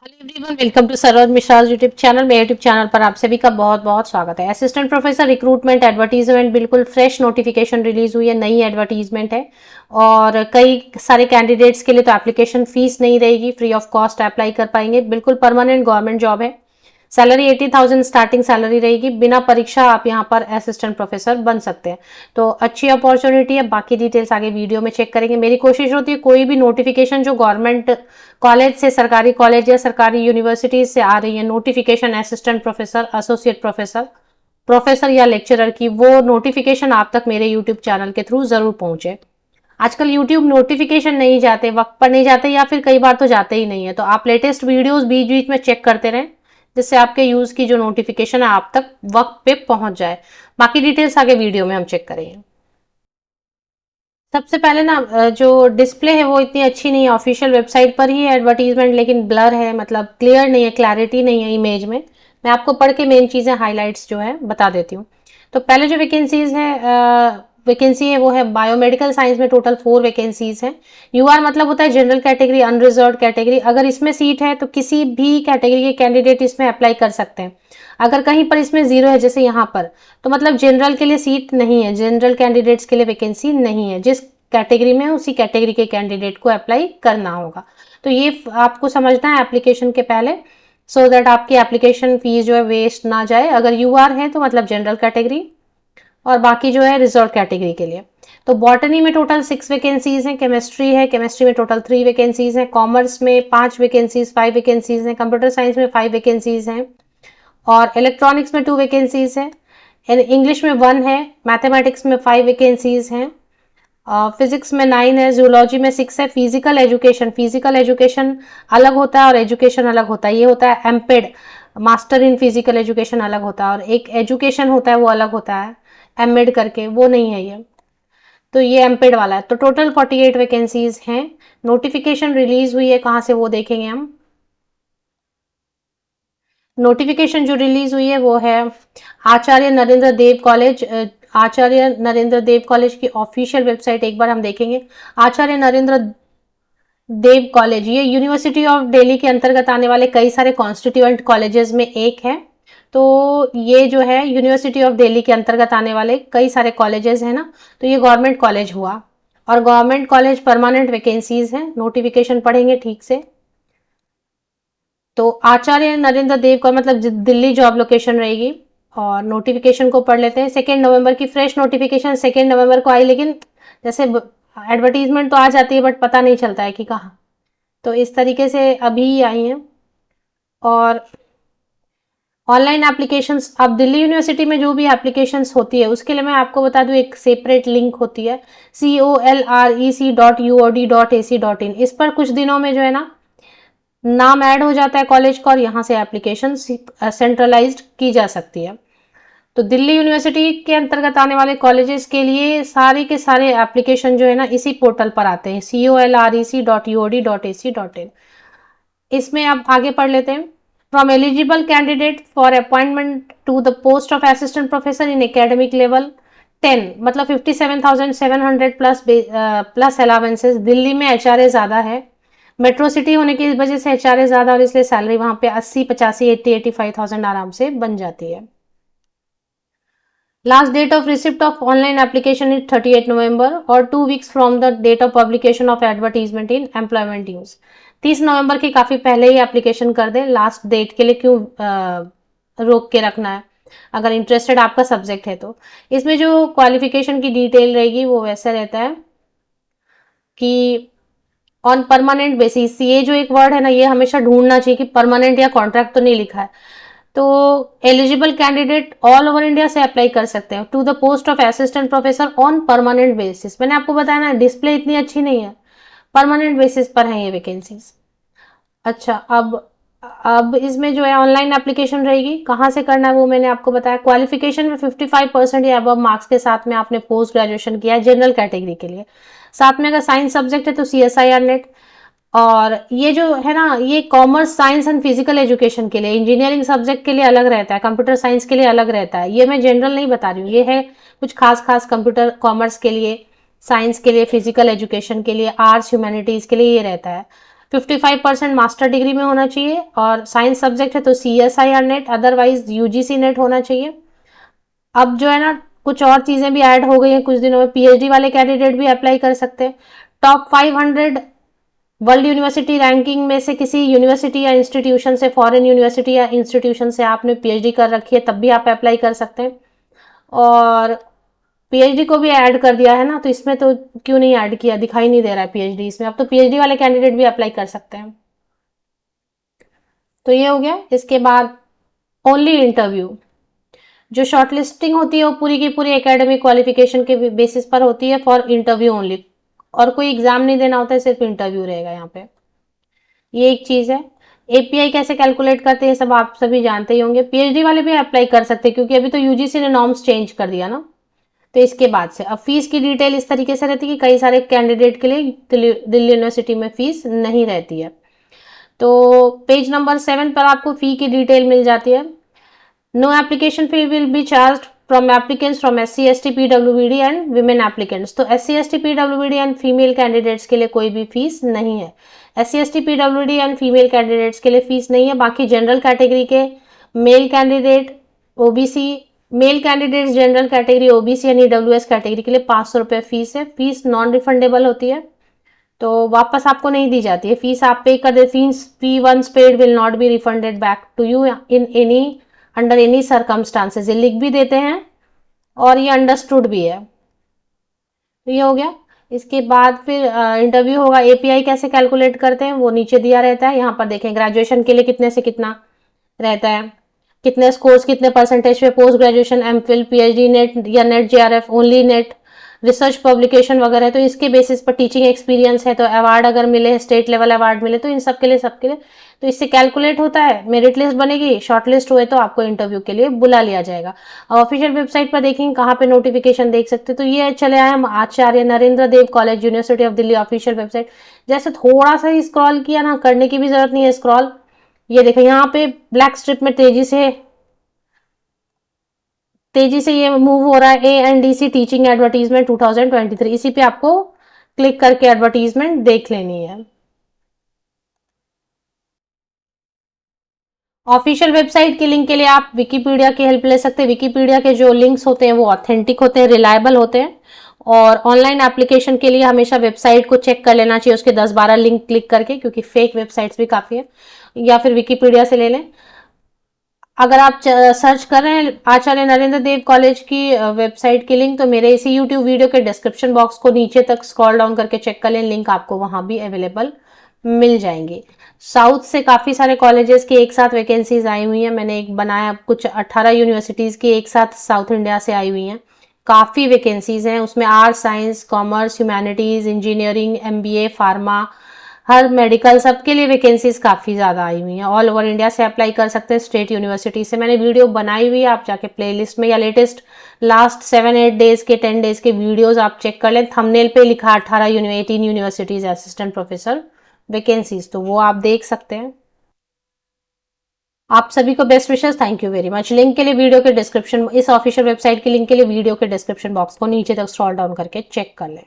Hello everyone, welcome to Saroj Mishra YouTube channel. मेरे YouTube channel पर आप सभी का बहुत बहुत स्वागत है। असिस्टेंट प्रोफेसर रिक्रूटमेंट एडवर्टीजमेंट बिल्कुल फ्रेश नोटिफिकेशन रिलीज हुई है, नई एडवर्टीजमेंट है और कई सारे कैंडिडेट्स के लिए तो एप्लीकेशन फीस नहीं रहेगी, फ्री ऑफ कॉस्ट अप्लाई कर पाएंगे। बिल्कुल परमानेंट गवर्नमेंट जॉब है। सैलरी 80,000 स्टार्टिंग सैलरी रहेगी। बिना परीक्षा आप यहाँ पर असिस्टेंट प्रोफेसर बन सकते हैं, तो अच्छी अपॉर्चुनिटी है। बाकी डिटेल्स आगे वीडियो में चेक करेंगे। मेरी कोशिश होती है कोई भी नोटिफिकेशन जो गवर्नमेंट कॉलेज से, सरकारी कॉलेज या सरकारी यूनिवर्सिटी से आ रही है notification, assistant professor, associate professor, professor या लेक्चरर की, वो नोटिफिकेशन आप तक मेरे यूट्यूब चैनल के थ्रू जरूर पहुंचे। आजकल यूट्यूब नोटिफिकेशन नहीं जाते, वक्त पर नहीं जाते, या फिर कई बार तो जाते ही नहीं है, तो आप लेटेस्ट वीडियोस बीच बीच में चेक करते रहें जिससे आपके यूज की जो नोटिफिकेशन है आप तक वक्त पे पहुंच जाए। बाकी डिटेल्स आगे वीडियो में हम चेक करेंगे। सबसे पहले ना जो डिस्प्ले है वो इतनी अच्छी नहीं है। ऑफिशियल वेबसाइट पर ही है एडवर्टीजमेंट, लेकिन ब्लर है, मतलब क्लियर नहीं है, क्लैरिटी नहीं है इमेज में। मैं आपको पढ़ के मेन चीज़ें, हाइलाइट्स जो है बता देती हूँ। तो पहले जो वैकेंसीज है, वैकेंसी है वो है बायोमेडिकल साइंस में टोटल 4 वैकेंसीज हैं। यूआर मतलब होता है जनरल कैटेगरी, अनरिजर्व कैटेगरी। अगर इसमें सीट है तो किसी भी कैटेगरी के कैंडिडेट इसमें अप्लाई कर सकते हैं। अगर कहीं पर इसमें जीरो है जैसे यहाँ पर, तो मतलब जनरल के लिए सीट नहीं है, जनरल कैंडिडेट्स के लिए वैकेंसी नहीं है। जिस कैटेगरी में उसी कैटेगरी के कैंडिडेट को अप्लाई करना होगा। तो ये आपको समझना है एप्लीकेशन के पहले, सो दैट आपकी एप्लीकेशन फीस जो है वेस्ट ना जाए। अगर यूआर है तो मतलब जनरल कैटेगरी, और बाकी जो है रिजर्व कैटेगरी के लिए। तो बॉटनी में टोटल 6 वैकेंसीज हैं। केमिस्ट्री है, केमिस्ट्री में टोटल 3 वैकेंसीज हैं। कॉमर्स में 5 वैकेंसीज, 5 वैकेंसीज हैं। कंप्यूटर साइंस में 5 वैकेंसीज हैं और इलेक्ट्रॉनिक्स में 2 वैकेंसीज हैं। इंग्लिश में 1 है। मैथमेटिक्स में 5 वैकेंसीज हैं। फिजिक्स में 9 है। जूलॉजी में 6 है। फिजिकल एजुकेशन, फिजिकल एजुकेशन अलग होता है और एजुकेशन अलग होता है। ये होता है एमपेड, मास्टर इन फिजिकल एजुकेशन अलग होता है, और एक एजुकेशन होता है वो अलग होता है, एमएड करके, वो नहीं है ये। तो ये एमपेड वाला है। तो टोटल 48 वैकेंसीज हैं। नोटिफिकेशन रिलीज हुई है कहाँ से वो देखेंगे हम। नोटिफिकेशन जो रिलीज हुई है वो है आचार्य नरेंद्र देव कॉलेज, आचार्य नरेंद्र देव कॉलेज की ऑफिशियल वेबसाइट एक बार हम देखेंगे। आचार्य नरेंद्र देव कॉलेज ये यूनिवर्सिटी ऑफ दिल्ली के अंतर्गत आने वाले कई सारे कॉन्स्टिट्यूएंट कॉलेजेस में एक है। तो ये जो है यूनिवर्सिटी ऑफ दिल्ली के अंतर्गत आने वाले कई सारे कॉलेजेस हैं ना, तो ये गवर्नमेंट कॉलेज हुआ। और गवर्नमेंट कॉलेज परमानेंट वैकेंसीज हैं। नोटिफिकेशन पढ़ेंगे ठीक से। तो आचार्य नरेंद्र देव का मतलब दिल्ली जॉब लोकेशन रहेगी। और नोटिफिकेशन को पढ़ लेते हैं। 2 नवंबर की फ्रेश नोटिफिकेशन 2 नवंबर को आई, लेकिन जैसे एडवर्टीजमेंट तो आ जाती है बट पता नहीं चलता है कि कहाँ। तो इस तरीके से अभी आई हैं। और ऑनलाइन एप्लीकेशंस, अब दिल्ली यूनिवर्सिटी में जो भी एप्लीकेशंस होती है उसके लिए मैं आपको बता दूं, एक सेपरेट लिंक होती है colrec.uod.ac.in। इस पर कुछ दिनों में जो है ना नाम ऐड हो जाता है कॉलेज का, और यहाँ से एप्लीकेशन सेंट्रलाइज्ड की जा सकती है। तो दिल्ली यूनिवर्सिटी के अंतर्गत आने वाले कॉलेजेस के लिए सारे के सारे एप्लीकेशन जो है ना इसी पोर्टल पर आते हैं, colrec.uod.ac.in। इसमें आप आगे पढ़ लेते हैं। From eligible candidate for appointment to the post of assistant professor in academic level 10, मतलब 57,700 प्लस प्लस अलावेंसेज। दिल्ली में एचआरए ज़्यादा है, मेट्रो सिटी होने की वजह से एचआरए ज़्यादा, और इसलिए सैलरी वहाँ पे 80, 85, 80, 85,000 आराम से बन जाती है। Last date of receipt of online application is 38 November और 2 weeks from the date of publication of advertisement in employment news. 30 नवंबर की काफ़ी पहले ही एप्लीकेशन कर दें। लास्ट डेट के लिए क्यों रोक के रखना है, अगर इंटरेस्टेड आपका सब्जेक्ट है तो। इसमें जो क्वालिफिकेशन की डिटेल रहेगी वो वैसे रहता है कि ऑन परमानेंट बेसिस। ये जो एक वर्ड है ना, ये हमेशा ढूंढना चाहिए कि परमानेंट या कॉन्ट्रैक्ट तो नहीं लिखा है। तो eligible candidate all over India से अप्लाई कर सकते हैं to the post of assistant professor on permanent basis. मैंने आपको बताया ना डिस्प्ले इतनी अच्छी नहीं है, परमानेंट बेसिस पर है ये वैकेंसीज। अच्छा, अब इसमें जो है ऑनलाइन एप्लीकेशन रहेगी। कहाँ से करना है वो मैंने आपको बताया। क्वालिफिकेशन में 55% या अबव मार्क्स के साथ में आपने पोस्ट ग्रेजुएशन किया है जनरल कैटेगरी के लिए। साथ में अगर साइंस सब्जेक्ट है तो CSIR नेट। और ये जो है ना, ये commerce, science and physical education के लिए, इंजीनियरिंग सब्जेक्ट के लिए अलग रहता है, कंप्यूटर साइंस के लिए अलग रहता है। ये मैं जनरल नहीं बता रही हूँ, ये है कुछ खास खास कंप्यूटर कॉमर्स के लिए, साइंस के लिए, फिजिकल एजुकेशन के लिए, आर्ट्स ह्यूमैनिटीज के लिए ये रहता है। 55% मास्टर डिग्री में होना चाहिए, और साइंस सब्जेक्ट है तो CSIR net, otherwise UGC net होना चाहिए। अब जो है ना, कुछ और चीज़ें भी ऐड हो गई हैं कुछ दिनों में, PhD वाले कैंडिडेट भी अप्लाई कर सकते हैं। टॉप 500 वर्ल्ड यूनिवर्सिटी रैंकिंग में से किसी यूनिवर्सिटी या इंस्टीट्यूशन से, फॉरेन यूनिवर्सिटी या इंस्टीट्यूशन से आपने PhD कर रखी है, तब भी आप अप्लाई कर सकते हैं। और PhD को भी ऐड कर दिया है ना, तो इसमें तो क्यों नहीं ऐड किया, दिखाई नहीं दे रहा है PhD इसमें, अब तो PhD वाले कैंडिडेट भी अप्लाई कर सकते हैं। तो ये हो गया। इसके बाद ओनली इंटरव्यू, जो शॉर्टलिस्टिंग होती है वो पूरी की पूरी एकेडमिक क्वालिफिकेशन के बेसिस पर होती है, फॉर इंटरव्यू ओनली, और कोई एग्जाम नहीं देना होता है, सिर्फ इंटरव्यू रहेगा यहाँ पे। ये एक चीज है। API कैसे कैलकुलेट करते हैं सब आप सभी जानते ही होंगे। PhD वाले भी अप्लाई कर सकते हैं, क्योंकि अभी तो UGC ने नॉर्म्स चेंज कर दिया ना, तो इसके बाद से अब फीस की डिटेल इस तरीके से रहती है कि कई सारे कैंडिडेट के लिए दिल्ली यूनिवर्सिटी में फीस नहीं रहती है। तो पेज नंबर 7 पर आपको फी की डिटेल मिल जाती है। No application fee will be charge from applicants from SC ST PWBD and women applicants. तो SC ST PWBD and female candidates के लिए कोई भी फीस नहीं है। SC ST PWBD and female candidates के लिए फीस नहीं है। बाकी जनरल कैटेगरी के male candidate, OBC, male candidates general category, OBC यानी EWS कैटेगरी के लिए 500 रुपये फीस है। फीस नॉन रिफंडेबल होती है, तो वापस आपको नहीं दी जाती है। फीस आप पे कर दे, fee once paid will not be refunded back to you in any under any circumstances. ये लिख भी देते हैं और ये अंडरस्टूड भी है। तो ये हो गया। इसके बाद फिर इंटरव्यू होगा। API कैसे कैलकुलेट करते हैं वो नीचे दिया रहता है। यहाँ पर देखें ग्रेजुएशन के लिए कितने से कितना रहता है, कितने स्कोर्स, कितने परसेंटेज पे, post graduation, MPhil, PhD NET या NET JRF, only NET, research publication वगैरह। तो इसके बेसिस पर टीचिंग एक्सपीरियंस है तो अवार्ड अगर मिले, स्टेट लेवल अवार्ड मिले, तो इन सबके लिए तो इससे कैलकुलेट होता है। मेरिट लिस्ट बनेगी, शॉर्ट लिस्ट हुए तो आपको इंटरव्यू के लिए बुला लिया जाएगा। ऑफिशियल वेबसाइट पर देखेंगे कहाँ पे नोटिफिकेशन देख सकते हैं। तो ये चले आए हम Acharya Narendra Dev college, university of Delhi official website. जैसे थोड़ा सा ही स्क्रॉल किया ना, करने की भी जरूरत नहीं है स्क्रॉल, ये देखें यहाँ पे ब्लैक स्ट्रिप में तेजी से ये मूव हो रहा है। ANDC टीचिंग एडवर्टीजमेंट 2023, इसी पे आपको क्लिक करके एडवर्टीजमेंट देख लेनी है। ऑफिशियल वेबसाइट के लिंक के लिए आप विकीपीडिया की हेल्प ले सकते हैं। विकीपीडिया के जो लिंक्स होते हैं वो ऑथेंटिक होते हैं, रिलायबल होते हैं। और ऑनलाइन एप्लीकेशन के लिए हमेशा वेबसाइट को चेक कर लेना चाहिए उसके 10-12 लिंक क्लिक करके, क्योंकि फेक वेबसाइट्स भी काफ़ी है। या फिर विकीपीडिया से ले लें। अगर आप सर्च कर रहे हैं आचार्य नरेंद्र देव कॉलेज की वेबसाइट की लिंक, तो मेरे इसी यूट्यूब वीडियो के डिस्क्रिप्शन बॉक्स को नीचे तक स्क्रॉल डाउन करके चेक कर लें, लिंक आपको वहां भी अवेलेबल मिल जाएंगे। साउथ से काफ़ी सारे कॉलेजेस की एक साथ वैकेंसीज आई हुई हैं। मैंने एक बनाया, कुछ 18 यूनिवर्सिटीज़ की एक साथ साउथ इंडिया से आई हुई हैं। काफ़ी वैकेंसीज हैं उसमें, arts, science, commerce, humanities, engineering, MBA, pharma, हर मेडिकल, सबके लिए वैकेंसीज काफ़ी ज़्यादा आई हुई हैं। ऑल ओवर इंडिया से अप्लाई कर सकते हैं, स्टेट यूनिवर्सिटी से। मैंने वीडियो बनाई हुई है, आप जाके प्लेलिस्ट में या लेटेस्ट लास्ट 7-8 डेज के 10 डेज के वीडियोस आप चेक कर लें। थंबनेल पे लिखा 18 यूनिवर्सिटीज असिस्टेंट प्रोफेसर वैकेंसीज, तो वो आप देख सकते हैं। आप सभी को best wishes, thank you very much. Link के लिए वीडियो के डिस्क्रिप्शन, इस ऑफिशियल वेबसाइट के लिंक के लिए वीडियो के डिस्क्रिप्शन बॉक्स को नीचे तक स्क्रॉल डाउन करके चेक कर लें।